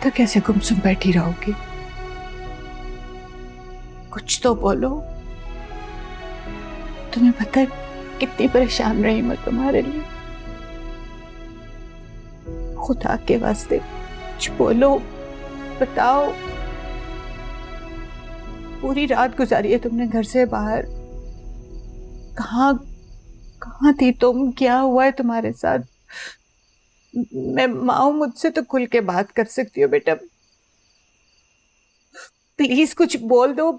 तक ऐसे गुमसुम बैठी रहोगी? कुछ तो बोलो। तुम्हें पता है कितनी परेशान रही मैं तुम्हारे लिए। खुदा के वास्ते कुछ बोलो, बताओ। पूरी रात गुजारी है तुमने घर से बाहर। कहाँ कहाँ थी तुम? क्या हुआ है तुम्हारे साथ? मैं माँ हूं, मुझसे तो खुल के बात कर सकती हो बेटा। प्लीज कुछ बोल दो,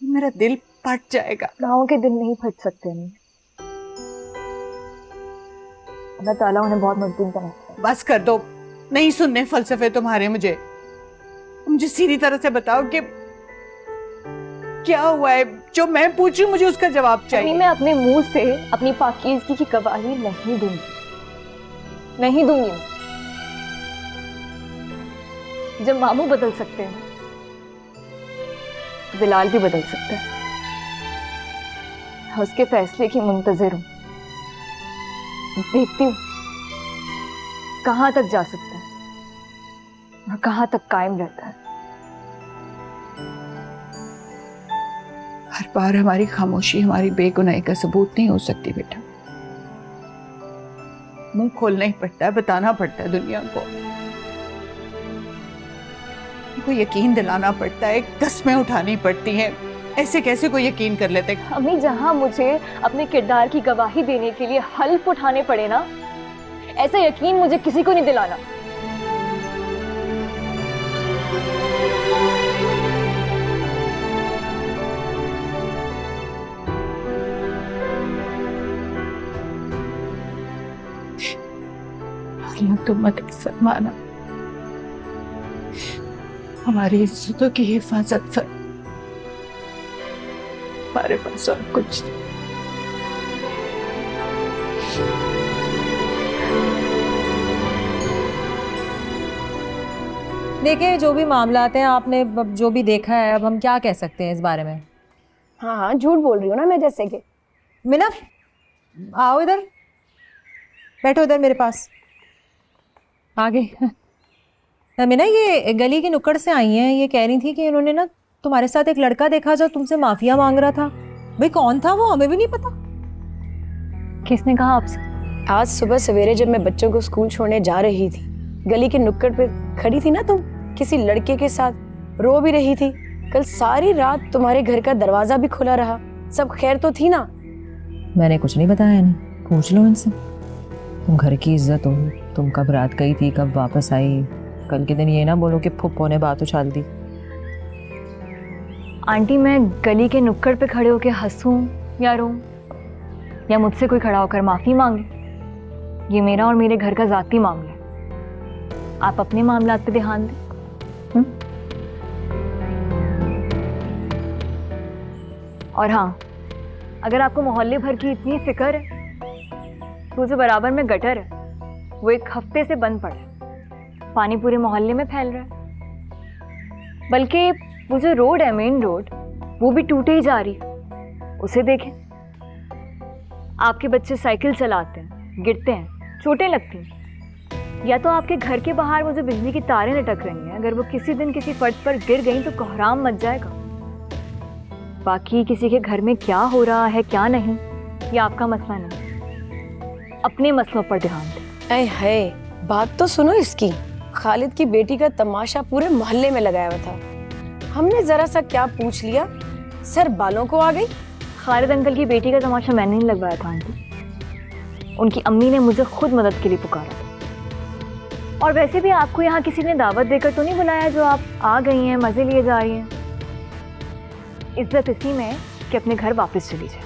मेरा दिल फट जाएगा। गाँव के दिल नहीं फट सकते नहीं। अल्लाह ताला उन्हें बहुत मजबूत बनाता है। बस कर दो, नहीं सुनने फलसफे तुम्हारे। मुझे सीधी तरह से बताओ कि क्या हुआ है। जो मैं पूछ रही हूँ मुझे उसका जवाब चाहिए। मैं अपने मुंह से अपनी पाकीज़गी की गवाही नहीं दूंगी, नहीं दूंगी मैं। जब मामू बदल सकते हैं तो बिलाल भी बदल सकता है। उसके फैसले की मुंतजिर हूं, देखती हूँ कहां तक जा सकता है और कहां तक कायम रहता है। हर बार हमारी खामोशी हमारी बेगुनाही का सबूत नहीं हो सकती बेटा। मुंह खोलना ही पड़ता है, बताना पड़ता है दुनिया को यकीन दिलाना पड़ता है, कस्में उठानी पड़ती हैं। ऐसे कैसे कोई यकीन कर लेते? अम्मी, जहां मुझे अपने किरदार की गवाही देने के लिए हल्फ उठाने पड़े ना, ऐसा यकीन मुझे किसी को नहीं दिलाना। तुम मदद फरमाना, हमारी इज्जतों की हिफाजत फर। हमारे पास और कुछ नहीं। देखिए, जो भी मामलात हैं, आपने जो भी देखा है, अब हम क्या कह सकते हैं इस बारे में? हाँ हाँ, झूठ बोल रही हो ना मैं जैसे कि। मीना, आओ इधर, बैठो इधर मेरे पास। आगे मीना, ये गली की नुक्कड़ से आई हैं। ये कह रही थी कि इन्होंने ना तुम्हारे साथ एक लड़का देखा जो तुमसे माफिया मांग रहा था। भाई कौन था वो? हमें भी नहीं पता। किसने कहा आपसे? आज सुबह सवेरे जब मैं बच्चों को स्कूल छोड़ने जा रही थी, गली के नुक्कड़ पे खड़ी थी ना तुम, किसी लड़के के साथ रो भी रही थी। कल सारी रात तुम्हारे घर का दरवाजा भी खुला रहा। सब खैर तो थी ना? मैंने कुछ नहीं बताया इन्हें, पूछ लो इनसे। तुम घर की इज्जत हो, तुम कब रात गई थी, कब वापस आई। कल के दिन ये ना बोलो कि फुप्पो ने बात उछाल दी। आंटी, मैं गली के नुक्कड़ पे खड़े होकर हंसूं या रोऊं, या मुझसे कोई खड़ा होकर माफी मांगे, ये मेरा और मेरे घर का जाती मामला है। आप अपने मामलात पे ध्यान दें। और हाँ, अगर आपको मोहल्ले भर की इतनी फिक्र है तो जो बराबर में गटर है वो एक हफ्ते से बंद पड़ा है। पानी पूरे मोहल्ले में फैल रहा है। बल्कि वो जो रोड है, मेन रोड, वो भी टूटे ही जा रही है। उसे देखें। आपके बच्चे साइकिल चलाते हैं, गिरते हैं, चोटें लगती हैं। या तो आपके घर के बाहर वो जो बिजली की तारें लटक रही हैं, अगर वो किसी दिन किसी फर्द पर गिर गई तो कोहराम मच जाएगा। बाकी किसी के घर में क्या हो रहा है क्या नहीं, ये आपका मसला नहीं। अपने मसलों पर ध्यान दें। ऐ है, बात तो सुनो इसकी। खालिद की बेटी का तमाशा पूरे मोहल्ले में लगाया हुआ था। हमने जरा सा क्या पूछ लिया, सर बालों को आ गई। खालिद अंकल की बेटी का तमाशा मैंने नहीं लगवाया था आंटी, उनकी अम्मी ने मुझे खुद मदद के लिए पुकारा था। और वैसे भी आपको यहाँ किसी ने दावत देकर तो नहीं बुलाया जो आप आ गई हैं, मजे लिए जा रही हैं। इज्जत इसी में है कि अपने घर वापस चली जाए।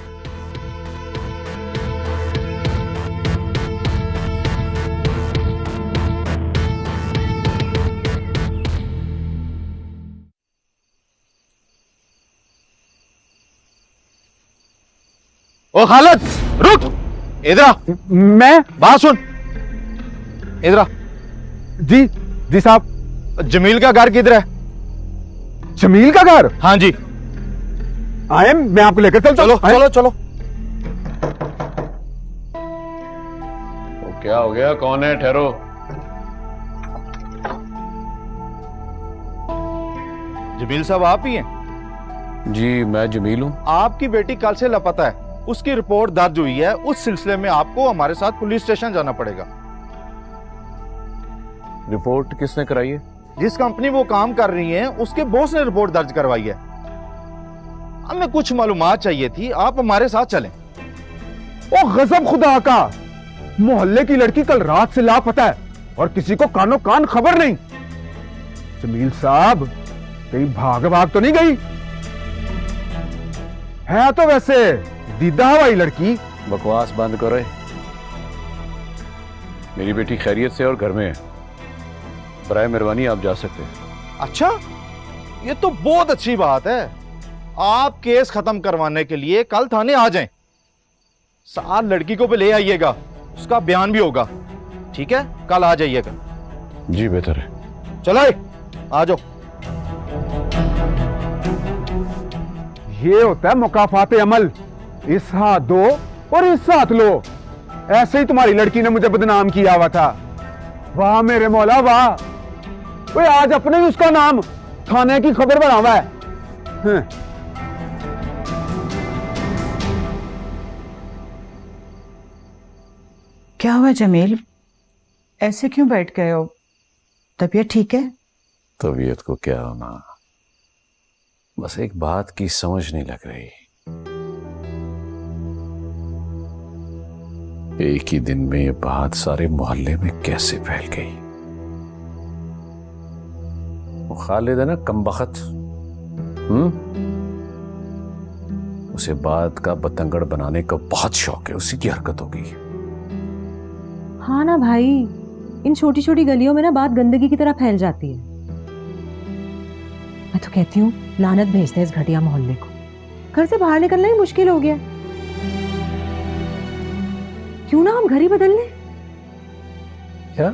ओ खालिद, रुक, इधर आ। मैं? बात सुन, इधर आ। जी जी साहब। जमील का घर किधर है? जमील का घर? हाँ जी। आए, मैं आपको लेकर चलता चलो हूं। चलो चलो। तो क्या हो गया? कौन है? ठहरो। जमील साहब आप ही हैं? जी मैं जमील हूँ। आपकी बेटी कल से लापता है, उसकी रिपोर्ट दर्ज हुई है। उस सिलसिले में आपको हमारे साथ पुलिस स्टेशन जाना पड़ेगा। रिपोर्ट किसने कराई है? जिस कंपनी वो काम कर रही हैं उसके बॉस ने रिपोर्ट दर्ज करवाई है। हमें कुछ मालूमात चाहिए थी, आप हमारे साथ चलें। ओ गजब खुदा का, मोहल्ले की लड़की कल रात से लापता है और किसी को कानो कान खबर नहीं। जमील साहब कहीं भाग भाग तो नहीं गई? है तो वैसे दीदा हवाई लड़की। बकवास बंद करो। मेरी बेटी खैरियत से और घर में है। बराए मेहरबानी आप जा सकते हैं। अच्छा, ये तो बहुत अच्छी बात है। आप केस खत्म करवाने के लिए कल थाने आ जाएं। साथ लड़की को भी ले आइएगा, उसका बयान भी होगा। ठीक है, कल आ जाइएगा। जी बेहतर है। चलो आ जाओ। ये होता है मुकाफाते अमल, इस हाथ दो और इस हाथ लो। ऐसे ही तुम्हारी लड़की ने मुझे बदनाम किया हुआ था। वाह मेरे मौला वाह, वो आज अपने ही उसका नाम थाने की खबर बना हुआ है। क्या हुआ जमील, ऐसे क्यों बैठ गए हो? तबीयत ठीक है? तबीयत को क्या होना, बस एक बात की समझ नहीं लग रही। एक ही दिन में ये बात सारे मोहल्ले में कैसे फैल गई। वो खालिद है ना कमबख्त, उसे बात का बतंगड़ बनाने का बहुत शौक है। उसी की हरकत हो गई। हाँ ना भाई, इन छोटी छोटी गलियों में ना बात गंदगी की तरह फैल जाती है। मैं तो कहती हूँ लानत भेजते हैं इस घटिया मोहल्ले को। घर से बाहर निकलना ही मुश्किल हो गया। क्यों ना हम घर ही बदल लें? क्या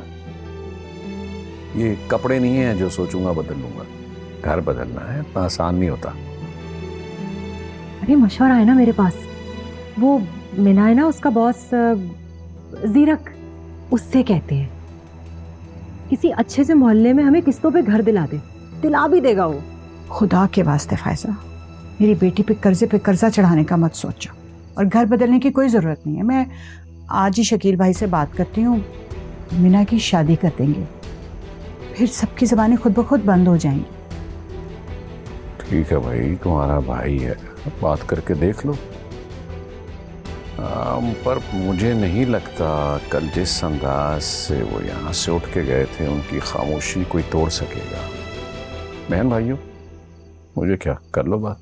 ये कपड़े नहीं है जो सोचूंगा बदल लूंगा। घर बदलना है इतना आसान नहीं होता। अरे मशवरा है ना मेरे पास। वो मिना है ना, उसका बॉस जीरक, उससे कहते हैं किसी अच्छे से मोहल्ले में हमें किस्तों पे घर दिला दे। दिला भी देगा वो। खुदा के वास्ते फायजा, मेरी बेटी पे कर्जा चढ़ाने का मत सोचो। और घर बदलने की कोई ज़रूरत नहीं है। मैं आज ही शकील भाई से बात करती हूँ, मीना की शादी कर देंगे, फिर सबकी ज़बानें खुद ब खुद बंद हो जाएंगी। ठीक है भाई, तुम्हारा भाई है, बात करके देख लो। पर मुझे नहीं लगता कल जिस अंदाज से वो यहाँ से उठ के गए थे उनकी खामोशी कोई तोड़ सकेगा। बहन भाइयों, मुझे क्या, कर लो बात।